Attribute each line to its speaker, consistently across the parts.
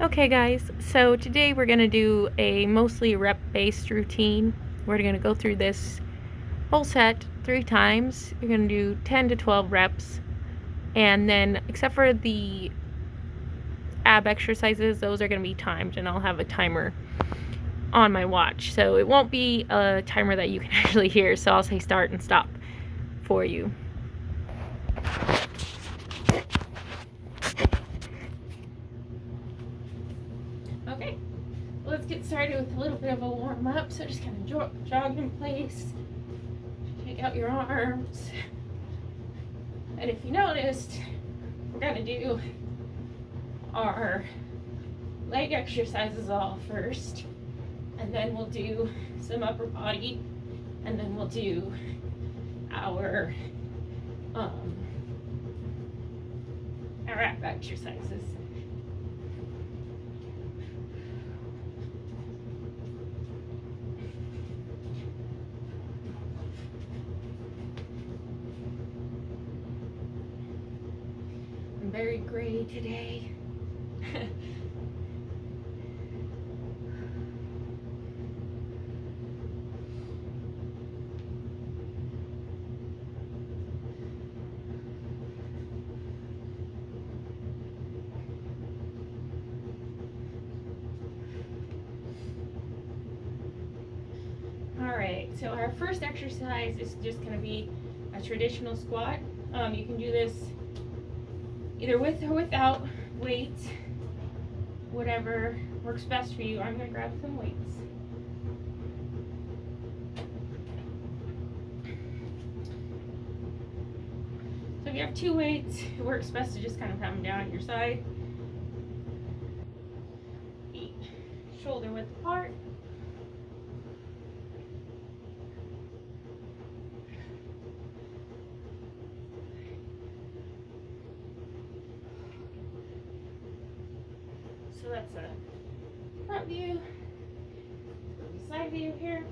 Speaker 1: Okay guys, so today we're going to do a mostly rep-based routine. We're going to go through this whole set 3 times. You're going to do 10 to 12 reps, and then except for the ab exercises, those are going to be timed, and I'll have a timer on my watch. So it won't be a timer that you can actually hear, so I'll say start and stop for you. Okay, let's get started with a little bit of a warm up. So just kind of jog in place, shake out your arms. And if you noticed, we're gonna do our leg exercises all first, and then we'll do some upper body, and then we'll do our ab exercises. I'm very gray today. Alright, so our first exercise is just going to be a traditional squat. You can do this either with or without weights, whatever works best for you. I'm going to grab some weights. So if you have 2 weights, it works best to just kind of have them down at your side. Feet shoulder width apart. So that's a front view, side view here.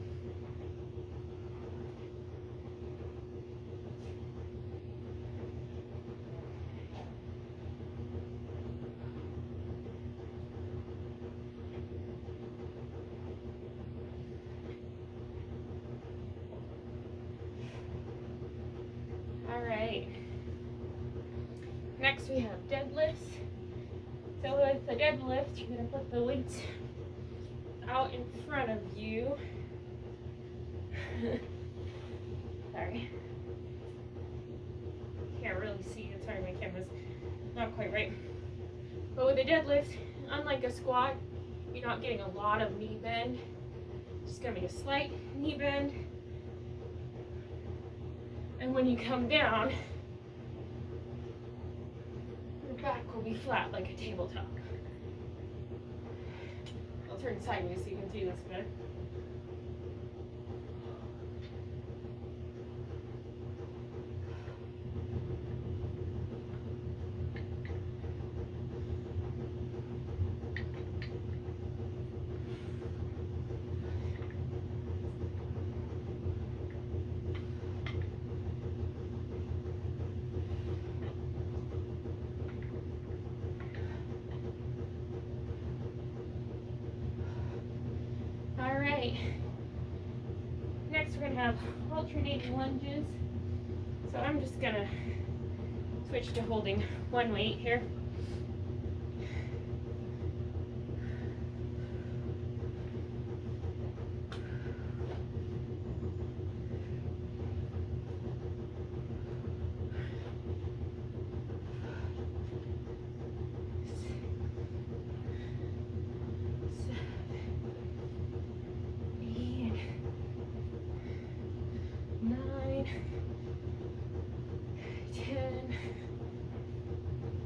Speaker 1: Alright, next we have deadlifts. So with the deadlift, you're going to put the weights out in front of you. Sorry. Can't really see it. Sorry, my camera's not quite right. But with the deadlift, unlike a squat, you're not getting a lot of knee bend. It's just going to be a slight knee bend. And when you come down, your back will be flat like a tabletop. I'll turn sideways so you can see this better. Alright, next we're going to have alternating lunges. So I'm just going to switch to holding one weight here.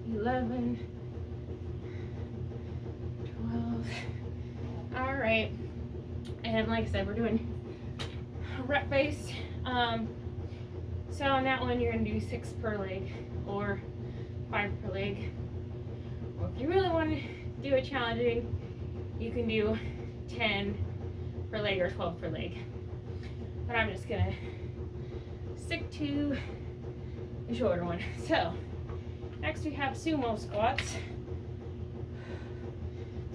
Speaker 1: $11, $12. Alright, and like I said, we're doing rep based. So on that one, you're going to do 6 per leg or 5 per leg. Or if you really want to do it challenging, you can do 10 per leg or 12 per leg. But I'm just going to stick to the shorter one. So next we have sumo squats.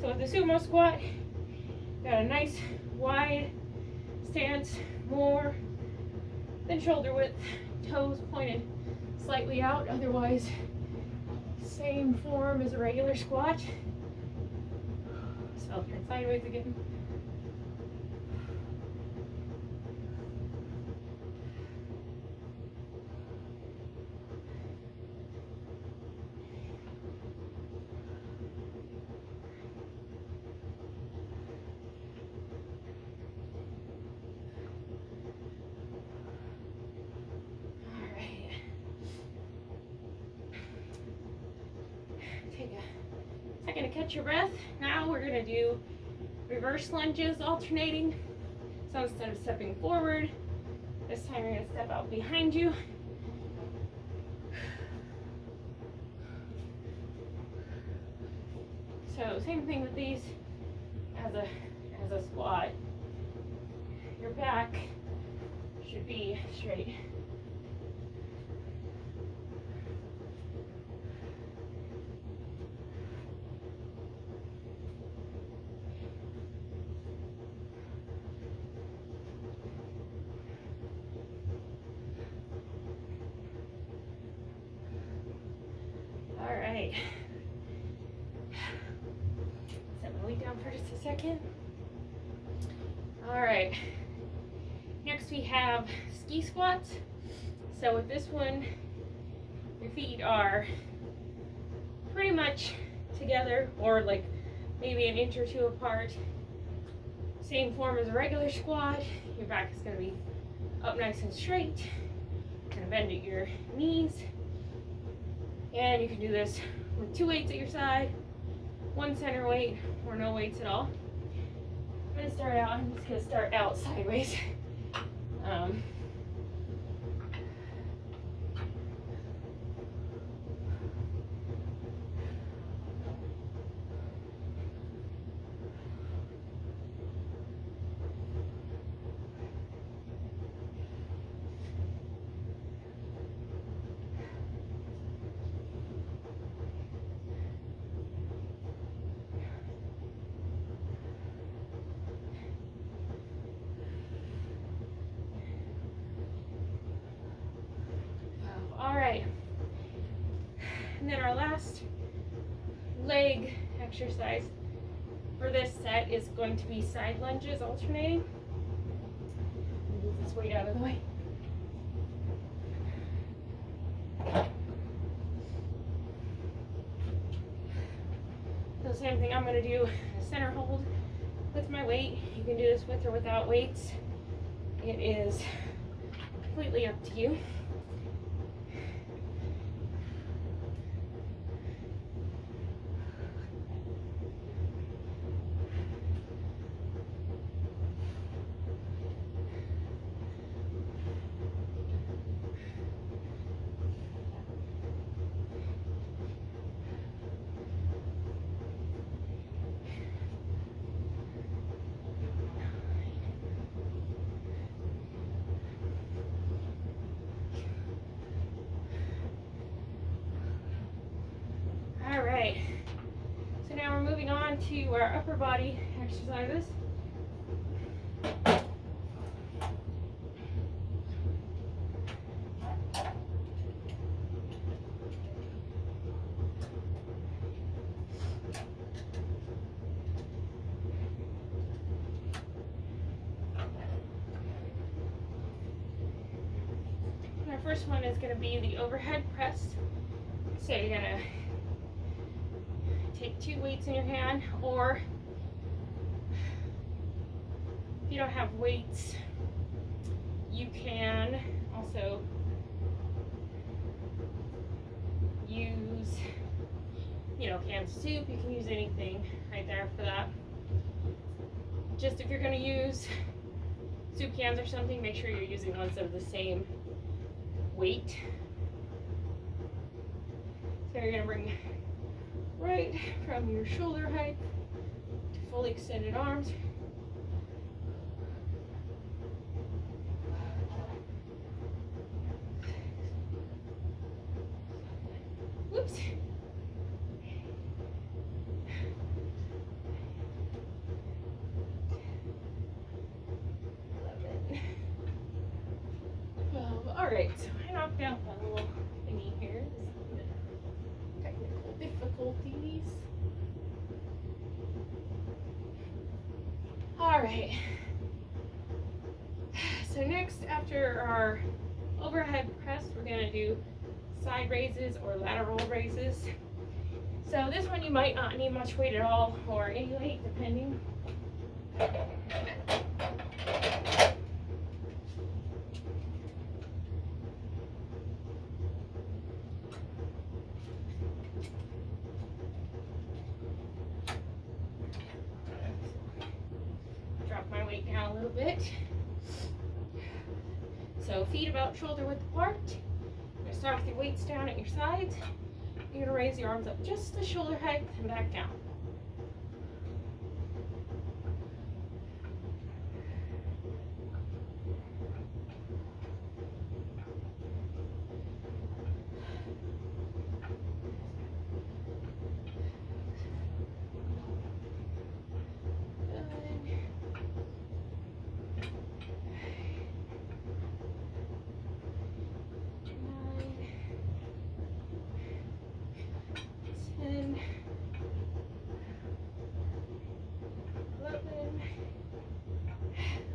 Speaker 1: So with the sumo squat, got a nice wide stance, more than shoulder width, toes pointed slightly out, otherwise same form as a regular squat. So I'll turn sideways again. Take a second to catch your breath. Now we're going to do reverse lunges alternating. So instead of stepping forward, this time you're going to step out behind you. So same thing with these as a squat. Your back should be straight. All right. Set my weight down for just a second. All right. Next we have ski squats. So with this one, your feet are pretty much together or like maybe an inch or two apart. Same form as a regular squat. Your back is going to be up nice and straight. Kind of bend at your knees. And you can do this with 2 weights at your side, 1 center weight, or no weights at all. I'm just going to start out sideways. All right, and then our last leg exercise for this set is going to be side lunges alternating. Move this weight out of the way. So same thing, I'm going to do a center hold with my weight. You can do this with or without weights. It is completely up to you. All right, so now we're moving on to our upper body exercises. Our first one is going to be the overhead press. So you're going to take 2 weights in your hand, or if you don't have weights, you can also use, canned soup. You can use anything right there for that. Just if you're going to use soup cans or something, make sure you're using ones of the same weight. So you're going to bring right from your shoulder height to fully extended arms. Whoops. right, so I knocked out that little thingy here. Technical difficulties. All right. So next, after our overhead press, we're gonna do side raises or lateral raises. So this one you might not need much weight at all, or any weight, depending. Drop my weight down a little bit. So feet about shoulder width apart. You're gonna start with your weights down at your sides. You're gonna raise your arms up just to shoulder height and back down.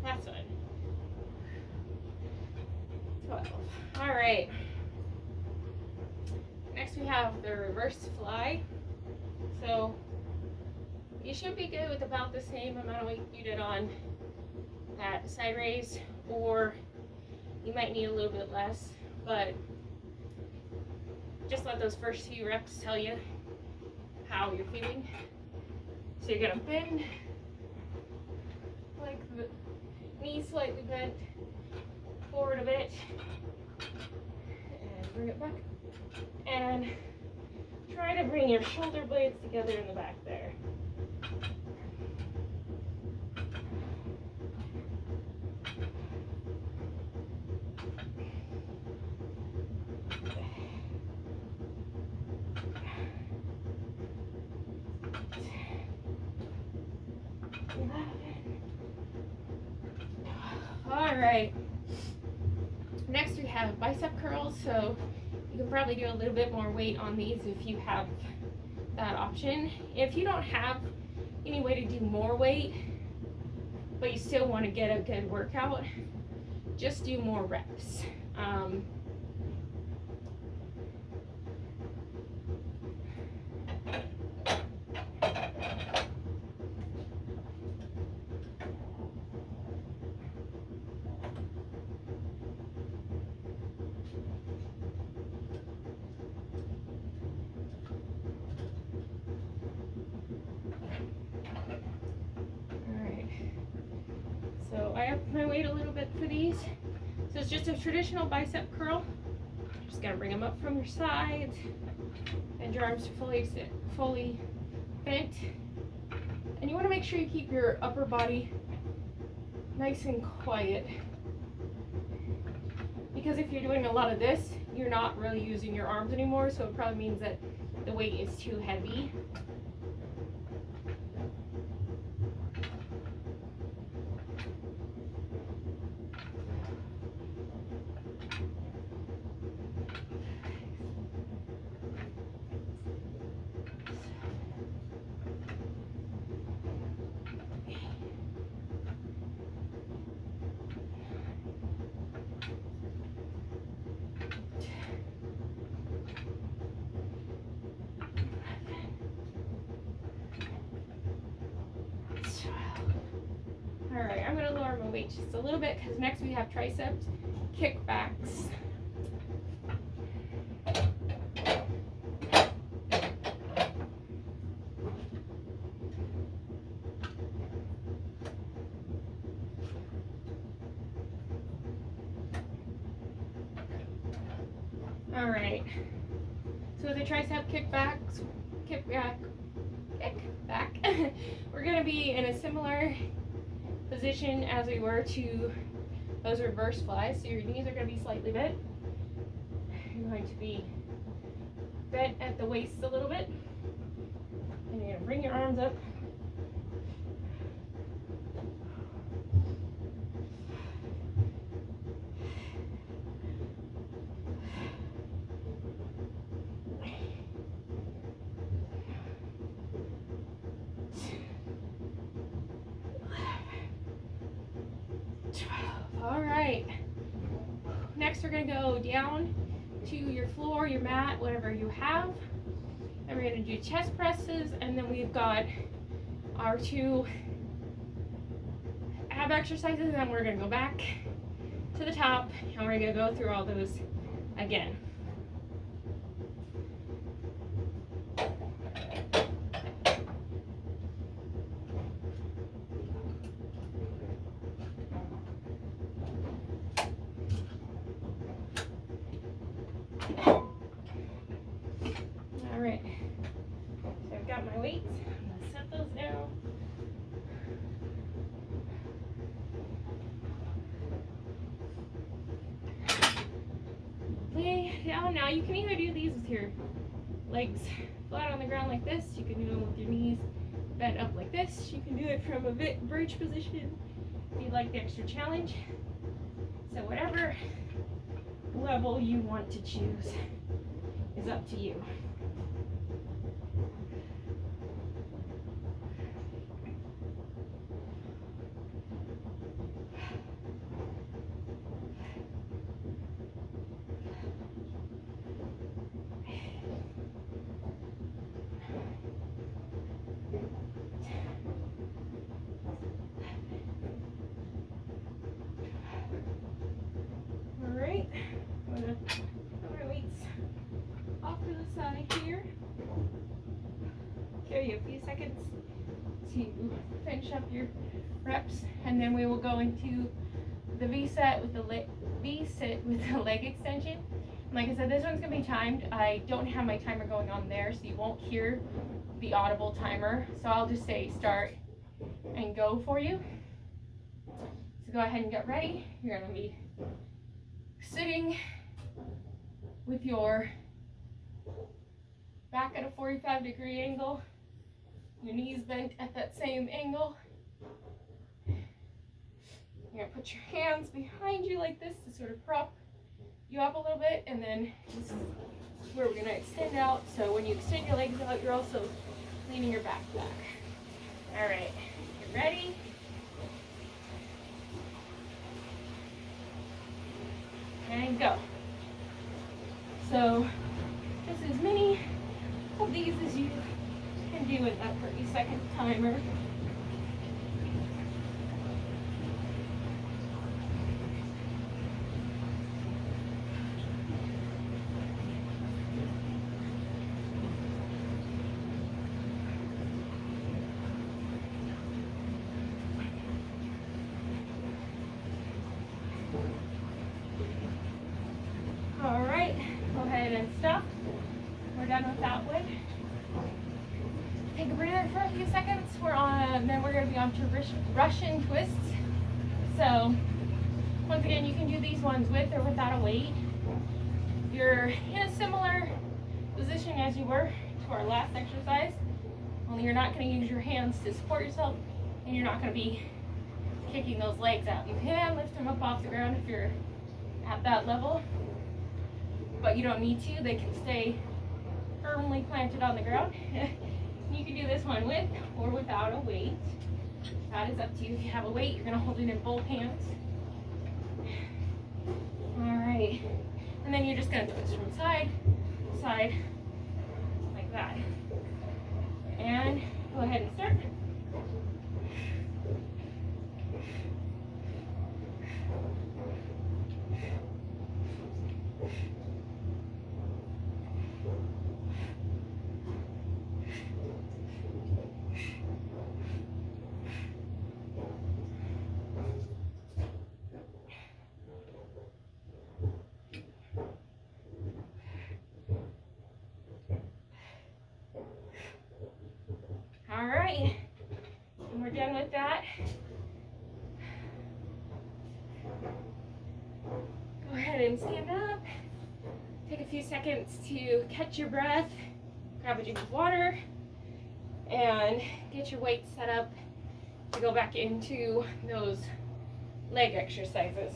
Speaker 1: Last one. 12. All right. Next we have the reverse fly. So you should be good with about the same amount of weight you did on that side raise, or you might need a little bit less, but just let those first few reps tell you how you're feeling. So you're gonna bend, like the knees slightly bent forward a bit, and bring it back, and try to bring your shoulder blades together in the back there. All right. Next we have bicep curls. So you can probably do a little bit more weight on these if you have that option. If you don't have any way to do more weight, but you still want to get a good workout, just do more reps. So I upped my weight a little bit for these. So it's just a traditional bicep curl. Just gotta bring them up from your sides, and your arms are fully bent. And you wanna make sure you keep your upper body nice and quiet, because if you're doing a lot of this, you're not really using your arms anymore, so it probably means that the weight is too heavy. All right, I'm gonna lower my weight just a little bit because next we have tricep kickbacks. All right, so the tricep kickback, we're gonna be in a similar position as we were to those reverse flies. So your knees are going to be slightly bent. You're going to be bent at the waist a little bit, and you're going to bring your arms up. next we're going to go down to your floor, your mat, whatever you have. And we're going to do chest presses, and then we've got our 2 ab exercises, and then we're going to go back to the top, and we're going to go through all those again. All right, so I've got my weights. I'm going to set those down. Lay down. Now you can either do these with your legs flat on the ground like this. You can do them with your knees bent up like this. You can do it from a bridge position if you'd like the extra challenge. So whatever level you want to choose is up to you. Alright, I'm going to put my weights off to the side here. Give you a few seconds to finish up your reps, and then we will go into the V-sit with the leg extension. And like I said, this one's going to be timed. I don't have my timer going on there, so you won't hear the audible timer. So I'll just say start and go for you. So go ahead and get ready. You're going to be sitting with your back at a 45-degree angle, your knees bent at that same angle. You're going to put your hands behind you like this to sort of prop you up a little bit, and then this is where we're going to extend out. So when you extend your legs out, you're also leaning your back. All right, you ready? And go. So just as many of these as you can do with that 30-second timer. All right, go ahead and stop. We're done with that one. Take a breather for a few seconds. Then we're going to be on to Russian twists. So once again, you can do these ones with or without a weight. You're in a similar position as you were to our last exercise, only you're not going to use your hands to support yourself, and you're not going to be kicking those legs out. You can lift them up off the ground if you're at that level, but you don't need to. They can stay firmly planted on the ground. You can do this one with or without a weight. That is up to you. If you have a weight, you're going to hold it in both hands. All right. And then you're just going to twist from side to side like that. And go ahead and start. All right, and we're done with that. Go ahead and stand up. Take a few seconds to catch your breath, grab a drink of water, and get your weight set up to go back into those leg exercises.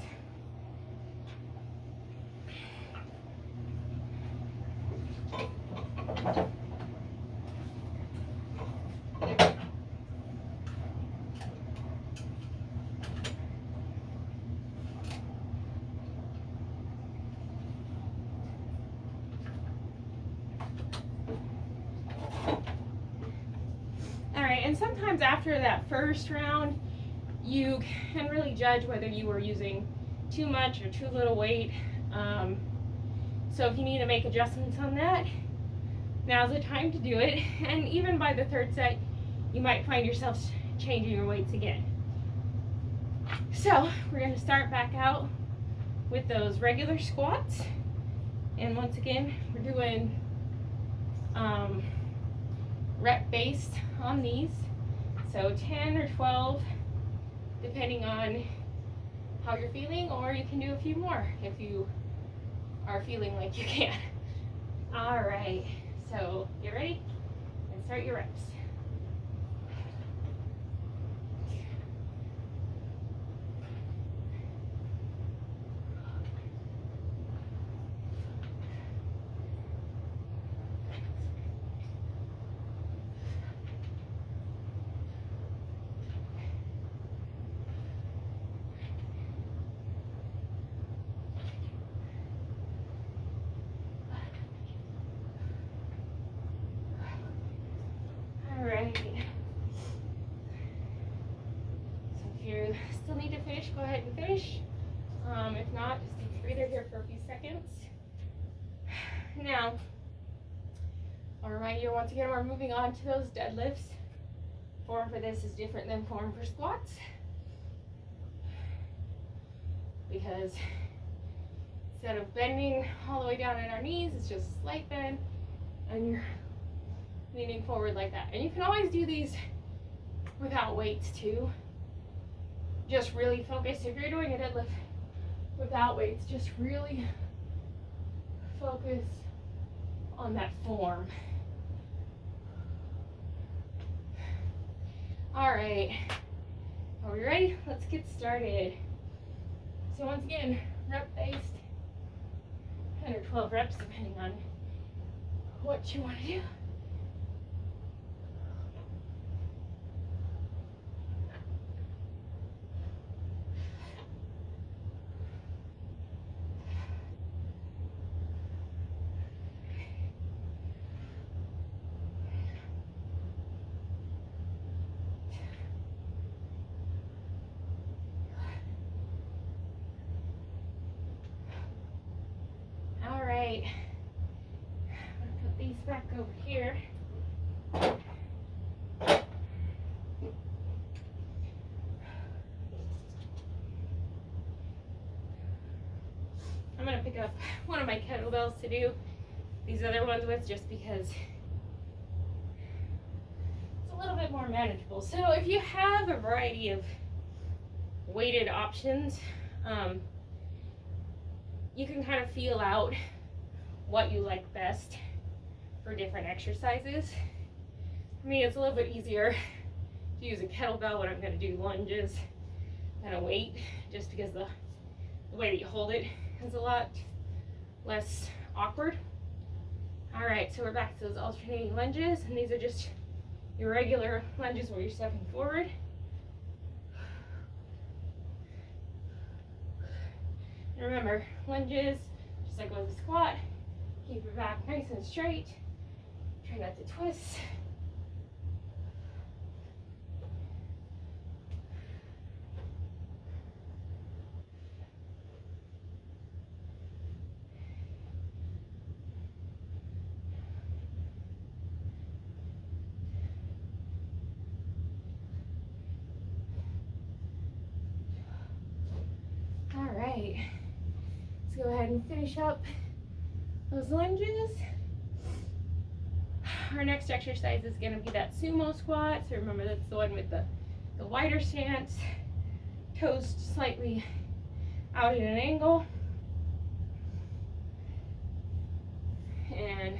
Speaker 1: And sometimes after that first round, you can really judge whether you were using too much or too little weight. So if you need to make adjustments on that, now's the time to do it. And even by the third set, you might find yourself changing your weights again. So we're going to start back out with those regular squats. And once again, we're doing rep based on these. So 10 or 12, depending on how you're feeling, or you can do a few more if you are feeling like you can. All right, so get ready and start your reps. Alright, so if you still need to finish, go ahead and finish. If not, just take a breather here for a few seconds. Now, I'll remind you once again, we're moving on to those deadlifts. Form for this is different than form for squats, because instead of bending all the way down at our knees, it's just a slight bend, and you're leaning forward like that. And you can always do these without weights too. Just really focus. If you're doing a deadlift without weights, just really focus on that form. All right, are we ready? Let's get started. So once again, rep based, 10 or 12 reps depending on what you want to do. Alright, I'm going to put these back over here. I'm going to pick up one of my kettlebells to do these other ones with, just because it's a little bit more manageable. So if you have a variety of weighted options, you can kind of feel out what you like best for different exercises. For me, it's a little bit easier to use a kettlebell when I'm going to do lunges than a weight, just because the way that you hold it is a lot less awkward. All right, so we're back to those alternating lunges, and these are just your regular lunges where you're stepping forward. And remember, lunges, just like with a squat, keep your back nice and straight. Try not to twist. All right. Let's go ahead and finish up those lunges. Our next exercise is going to be that sumo squat. So remember, that's the one with the wider stance, toes slightly out at an angle. And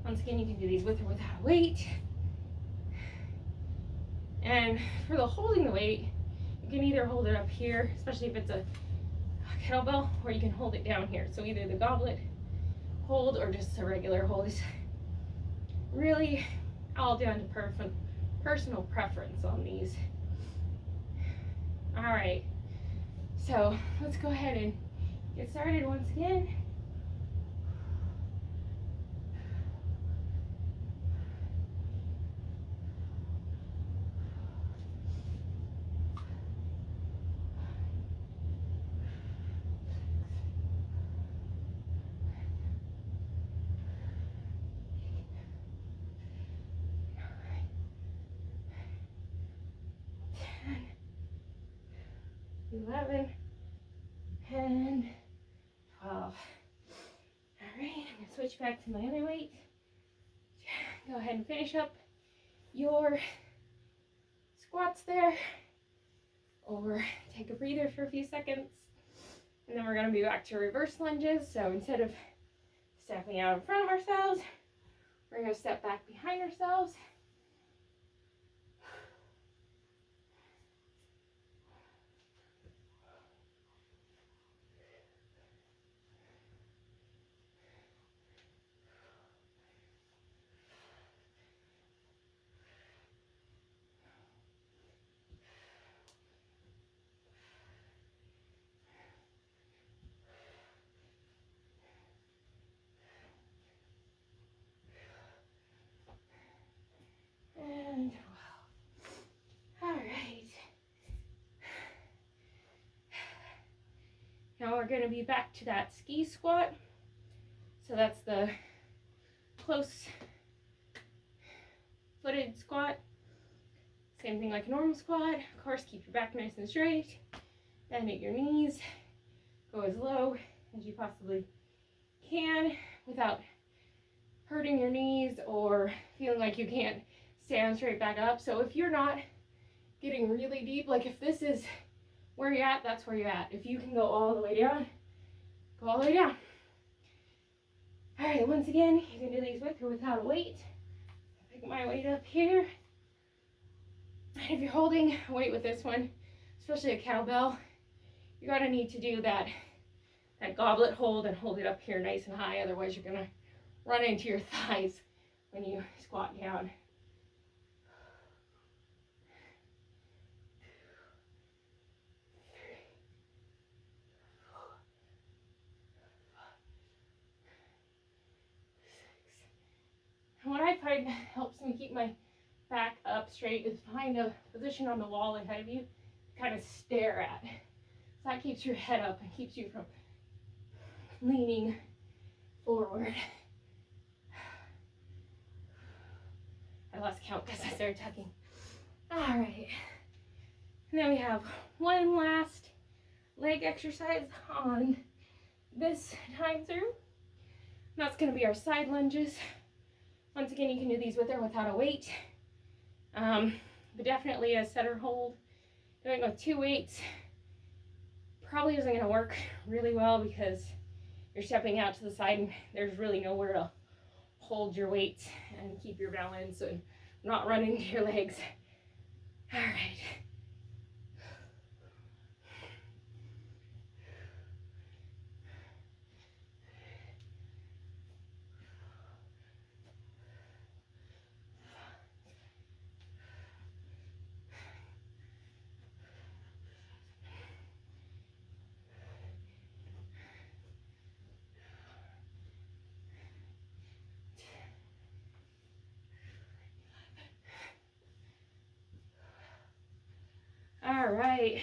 Speaker 1: once again, you can do these with or without a weight. And for the holding the weight, you can either hold it up here, especially if it's a kettlebell, or you can hold it down here. So either the goblet hold or just a regular hold. Is really all down to personal preference on these. All right, so let's go ahead and get started once again. 10, 11, and 12. All right, I'm gonna switch back to my other weight. Go ahead and finish up your squats there, or take a breather for a few seconds. And then we're gonna be back to reverse lunges. So instead of stepping out in front of ourselves, we're gonna step back behind ourselves. And 12. All right. Now we're going to be back to that ski squat. So that's the close footed squat. Same thing like a normal squat. Of course, keep your back nice and straight. Bend at your knees. Go as low as you possibly can without hurting your knees or feeling like you can't stand straight back up. So if you're not getting really deep, like if this is where you're at, that's where you're at. If you can go all the way down, go all the way down. All right, once again, you can do these with or without a weight. Pick my weight up here. And if you're holding a weight with this one, especially a kettlebell, you're gonna need to do that goblet hold and hold it up here nice and high. Otherwise, you're gonna run into your thighs when you squat down. And what I find helps me keep my back up straight is find a position on the wall ahead of you to kind of stare at. So that keeps your head up and keeps you from leaning forward. I lost count because I started tucking. All right. And then we have one last leg exercise on this time through. And that's going to be our side lunges. Once again, you can do these with or without a weight. But definitely a set or hold. Doing with 2 weights probably isn't going to work really well because you're stepping out to the side and there's really nowhere to hold your weight and keep your balance and not run into your legs. All right. All right,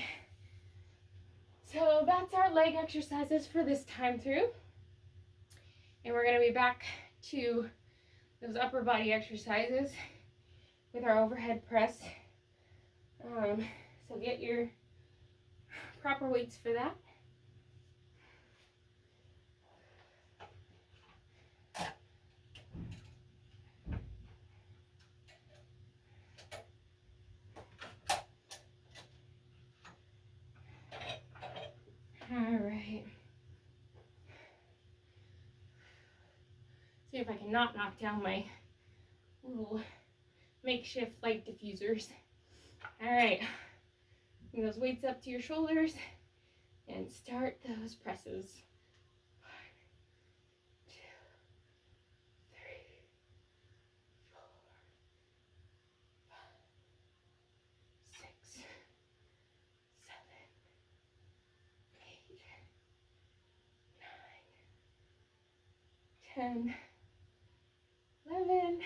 Speaker 1: so that's our leg exercises for this time through. And we're gonna be back to those upper body exercises with our overhead press. So get your proper weights for that. All right. See if I can not knock down my little makeshift light diffusers. All right. Bring those weights up to your shoulders and start those presses. 1, 2, 3, 4, 5, 6, 7, 8, 9, 10, 11,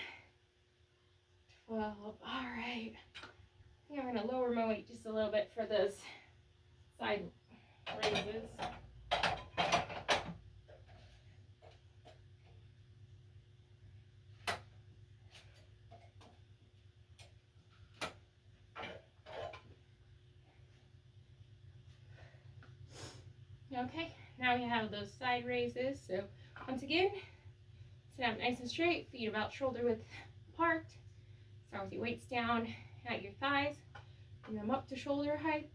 Speaker 1: 12. All right. I think I'm going to lower my weight just a little bit for those side raises. Okay, now we have those side raises. So once again, sit up nice and straight, feet about shoulder width apart. Start with your weights down at your thighs, bring them up to shoulder height.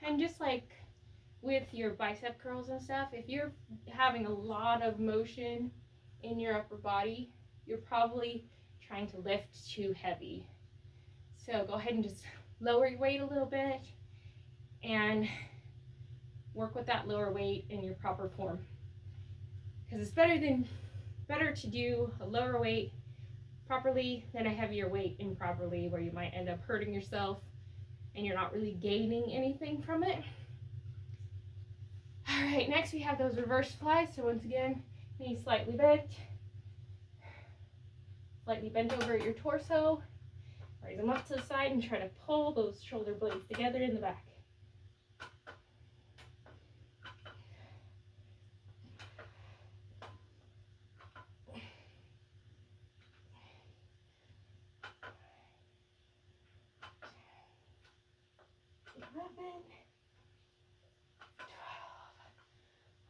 Speaker 1: And just like with your bicep curls and stuff, if you're having a lot of motion in your upper body, you're probably trying to lift too heavy. So go ahead and just lower your weight a little bit and work with that lower weight in your proper form. Because it's better to do a lower weight properly than a heavier weight improperly, where you might end up hurting yourself and you're not really gaining anything from it. All right, next we have those reverse flies. So once again, knees slightly bent over at your torso. Raise them up to the side and try to pull those shoulder blades together in the back.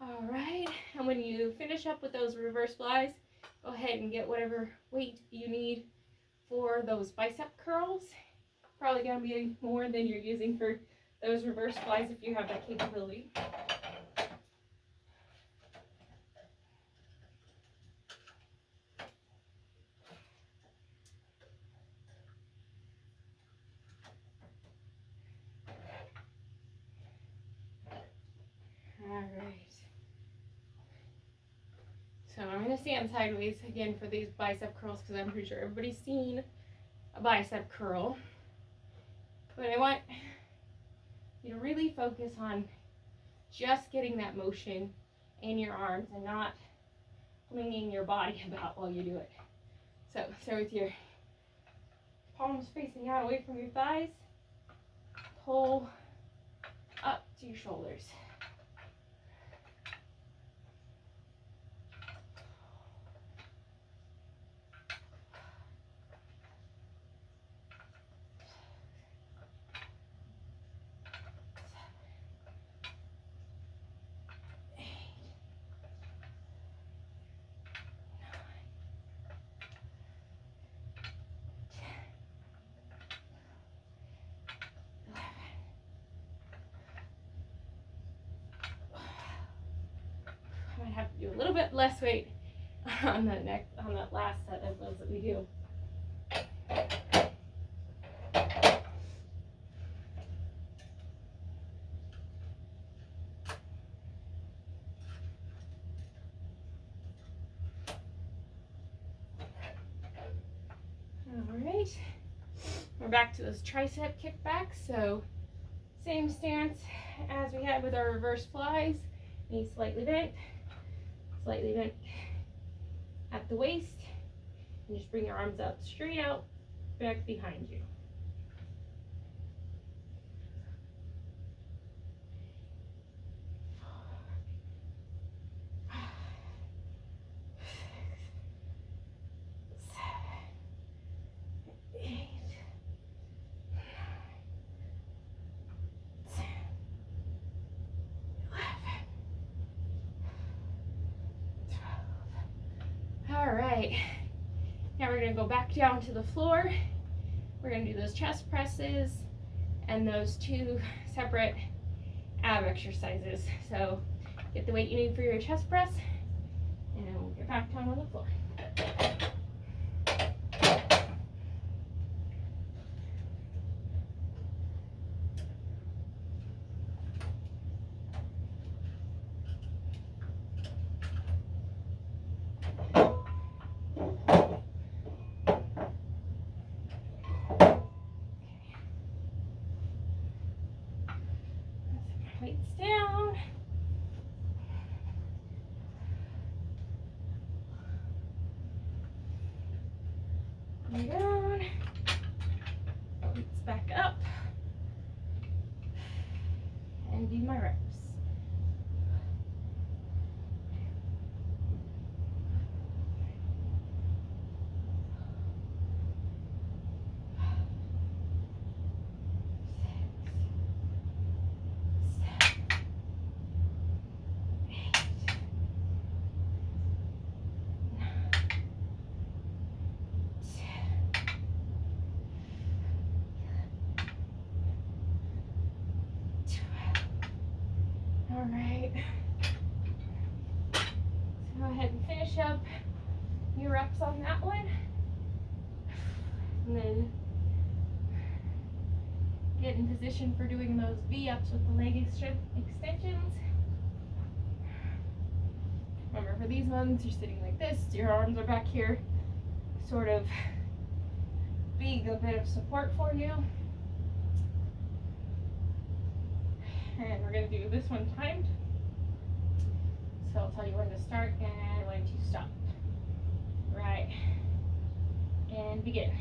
Speaker 1: All right, and when you finish up with those reverse flies, go ahead and get whatever weight you need for those bicep curls. Probably gonna be more than you're using for those reverse flies if you have that capability. All right. So I'm gonna stand sideways again for these bicep curls because I'm pretty sure everybody's seen a bicep curl. But I want you to really focus on just getting that motion in your arms and not flinging your body about while you do it. So start with your palms facing out away from your thighs. Pull up to your shoulders. I might have to do a little bit less weight on that last set of those that we do. All right, we're back to those tricep kickbacks. So same stance as we had with our reverse flies. Knees slightly bent at the waist, and just bring your arms up straight out back behind you. All right, now we're gonna go back down to the floor. We're gonna do those chest presses and those two separate ab exercises. So get the weight you need for your chest press, and then we'll get back down on the floor. Weights down. counting my reps. All right. So go ahead and finish up your reps on that one. And then get in position for doing those V-ups with the leg extensions. Remember, for these ones, you're sitting like this, your arms are back here, sort of being a bit of support for you. And we're going to do this one timed. So I'll tell you when to start and when to stop. Right. And begin.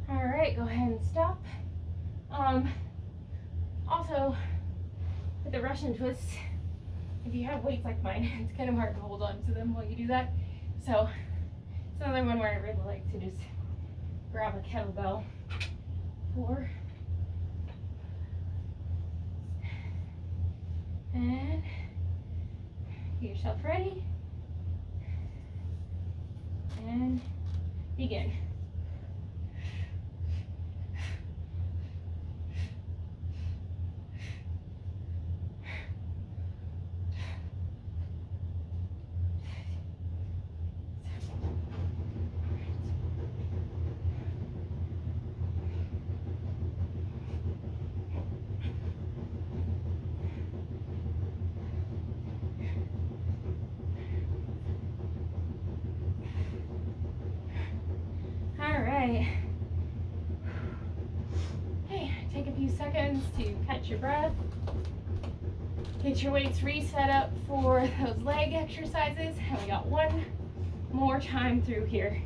Speaker 1: Alright, go ahead and stop. Also, with the Russian twists, if you have weights like mine, it's kind of hard to hold on to them while you do that. So, it's another one where I really like to just grab a kettlebell for. And get yourself ready. And begin. Alright. Okay, take a few seconds to catch your breath. Get your weights reset up for those leg exercises. And we got one more time through here.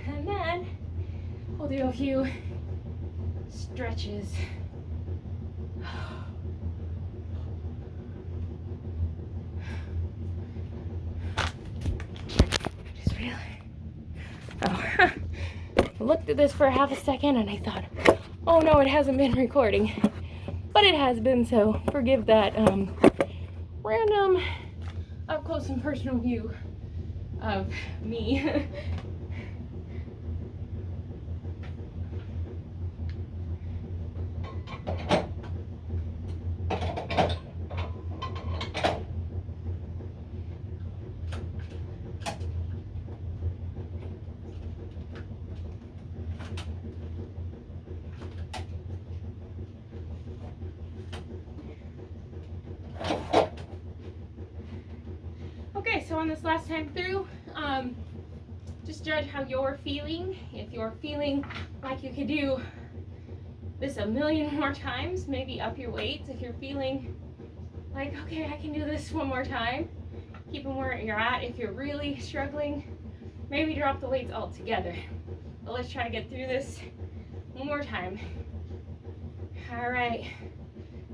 Speaker 1: And then we'll do a few stretches. Just really. Oh, I looked at this for half a second and I thought, oh no, it hasn't been recording. But it has been, so forgive that random up close and personal view of me. Okay, so on this last time through, just judge how you're feeling. If you're feeling like you could do this a million more times, maybe up your weights. If you're feeling like, okay, I can do this one more time, keep them where you're at. If you're really struggling, maybe drop the weights altogether. But let's try to get through this one more time. All right,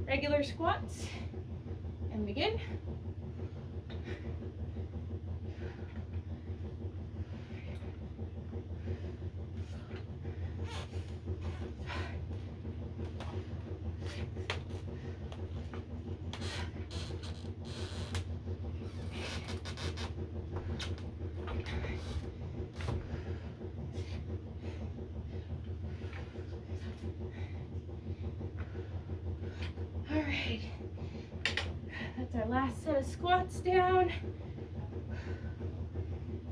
Speaker 1: regular squats, and begin. Alright, that's our last set of squats down.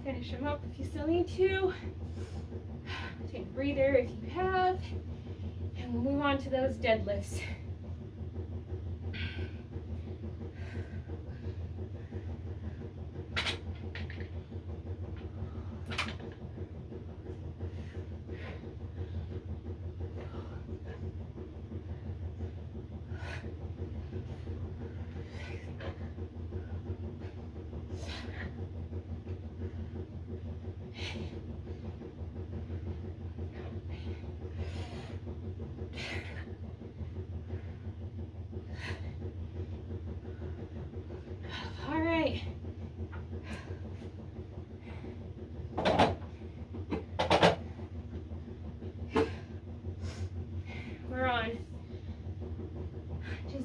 Speaker 1: Finish them up if you still need to. Take a breather if you have. And we'll move on to those deadlifts.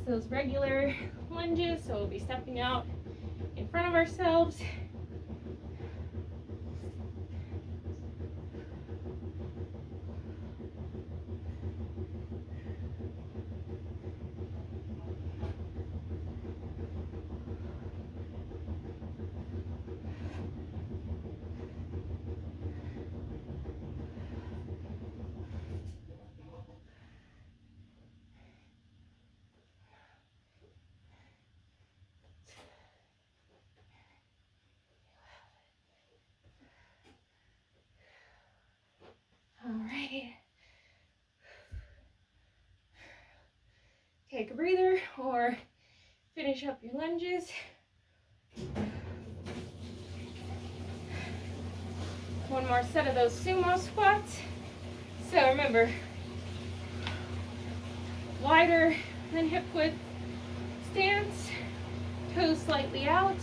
Speaker 1: just those regular lunges, so we'll be stepping out in front of ourselves. All right. Take a breather or finish up your lunges. One more set of those sumo squats. So remember, wider than hip width stance, toes slightly out.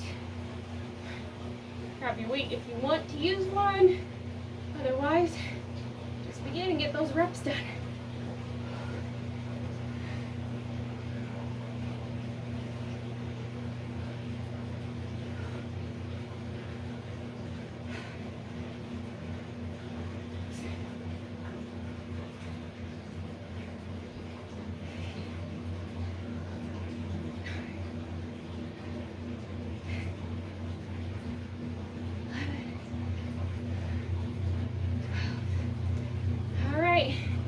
Speaker 1: Grab your weight if you want to use one. Otherwise, just begin and get those reps done.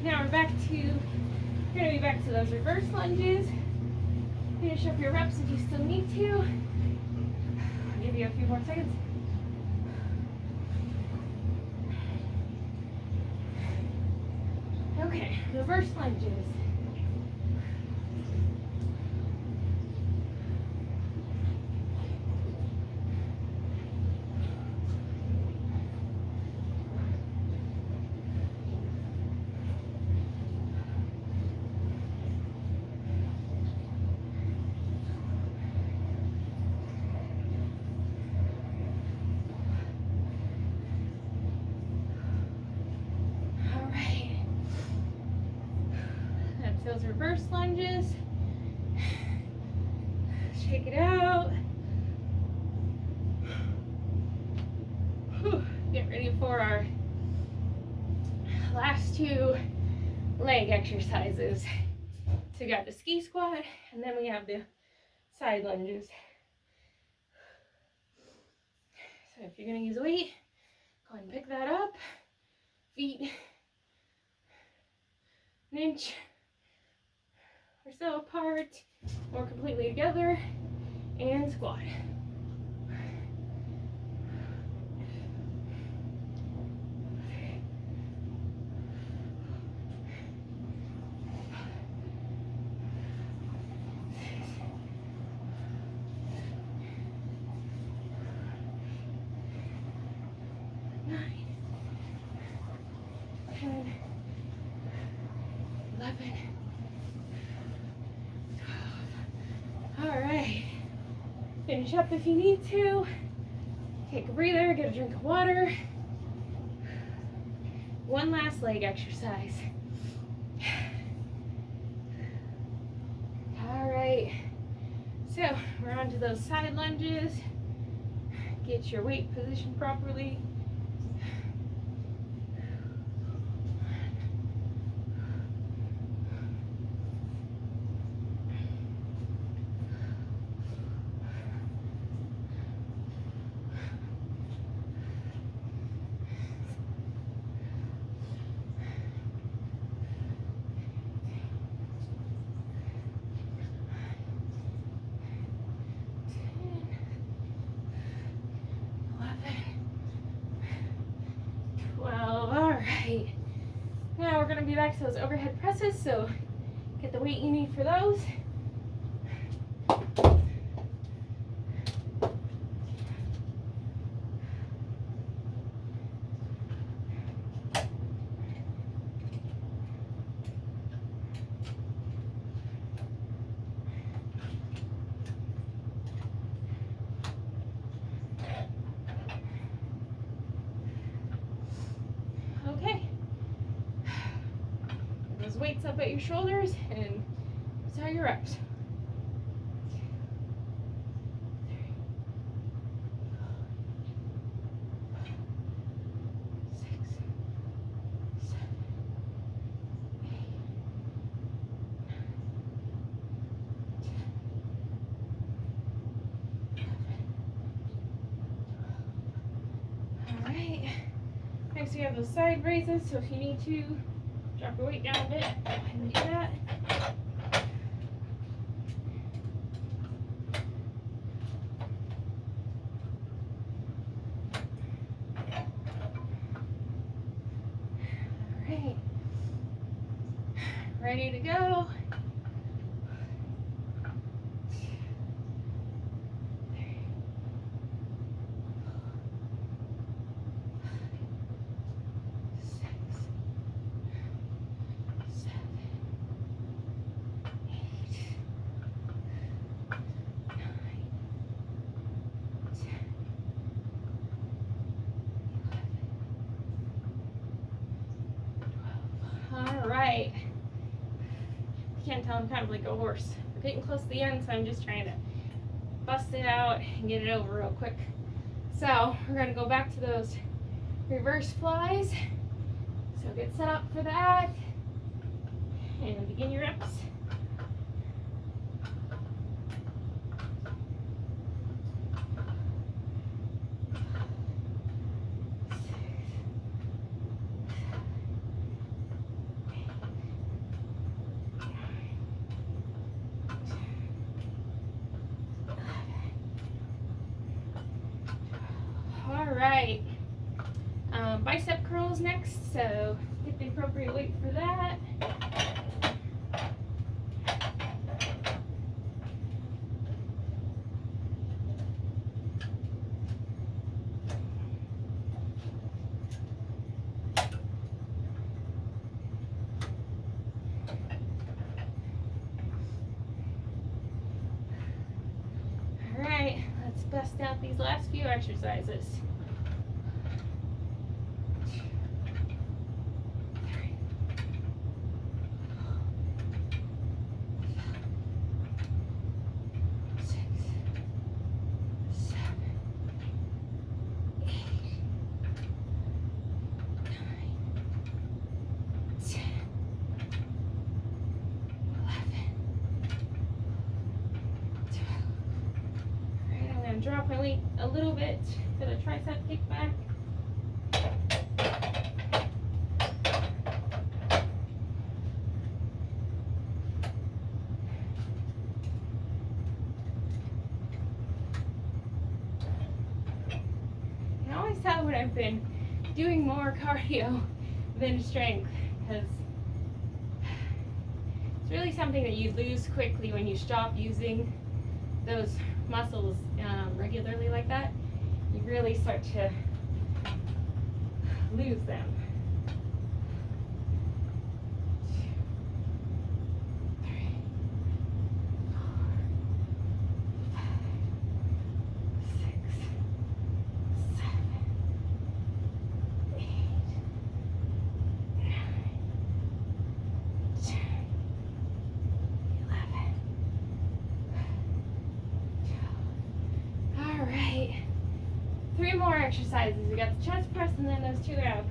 Speaker 1: Now we're gonna be back to those reverse lunges. Finish up your reps if you still need to. I'll give you a few more seconds. Okay, reverse lunges. Those reverse lunges. Shake it out. Get ready for our last two leg exercises. So we got the ski squat and then we have the side lunges. So if you're going to use a weight, go ahead and pick that up. Feet an inch or so apart or completely together, and squat. Finish up if you need to. Take a breather, get a drink of water. One last leg exercise. All right, so we're on to those side lunges. Get your weight positioned properly. Now we're going to be back to those overhead presses, so get the weight you need for those. Weights up at your shoulders and start your reps. Next we have those side raises, so if you need to drop your weight down a bit, go ahead and do that. Alright. Ready to go. Alright. You can't tell I'm kind of like a horse. We're getting close to the end, so I'm just trying to bust it out and get it over real quick. So we're going to go back to those reverse flies. So get set up for that and begin your reps. Alright, bicep curls next, so get the appropriate weight for that. Alright, let's bust out these last few exercises. Drop my weight a little bit for the tricep kickback. I always tell when I've been doing more cardio than strength, because it's really something that you lose quickly when you stop using those muscles regularly like that. You really start to lose them. 2, 3, 4, 5, 6, 7, 8, 9, 10, 11. Alright, 3 more exercises. We got the chest press and then those 2 ab.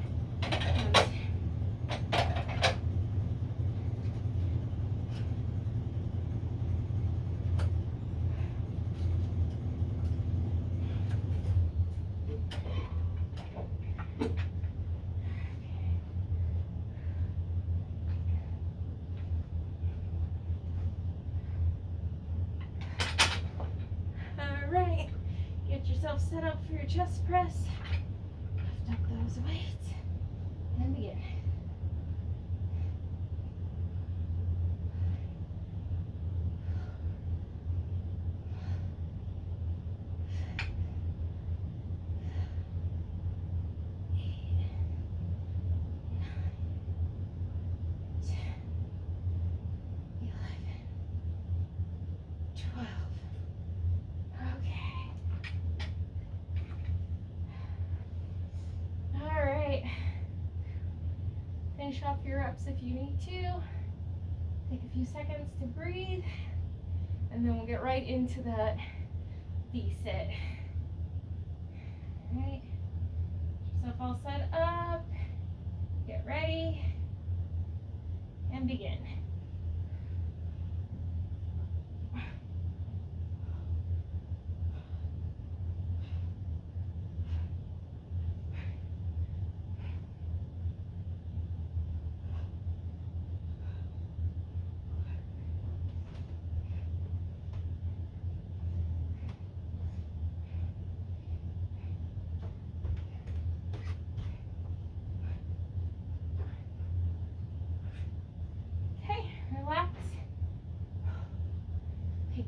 Speaker 1: Alright, get yourself set up for your chest press. Lift up those weights and begin. Finish off your reps if you need to. Take a few seconds to breathe, and then we'll get right into that V sit. All right, get yourself all set up, get ready, and begin.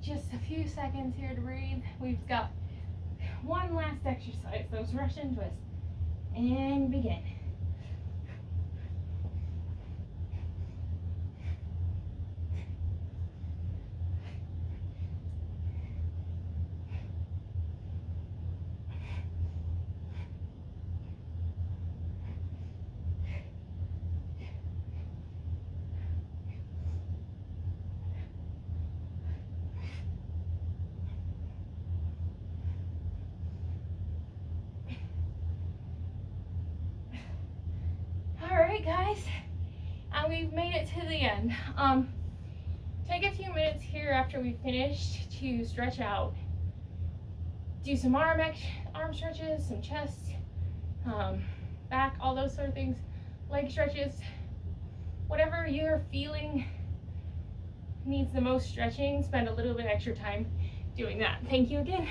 Speaker 1: just a few seconds here to breathe. We've got one last exercise, those Russian twists. And begin. Alright guys, and we've made it to the end. Take a few minutes here after we finished to stretch out. Do some arm stretches, some chest, back, all those sort of things. Leg stretches. Whatever you're feeling needs the most stretching, spend a little bit extra time doing that. Thank you again.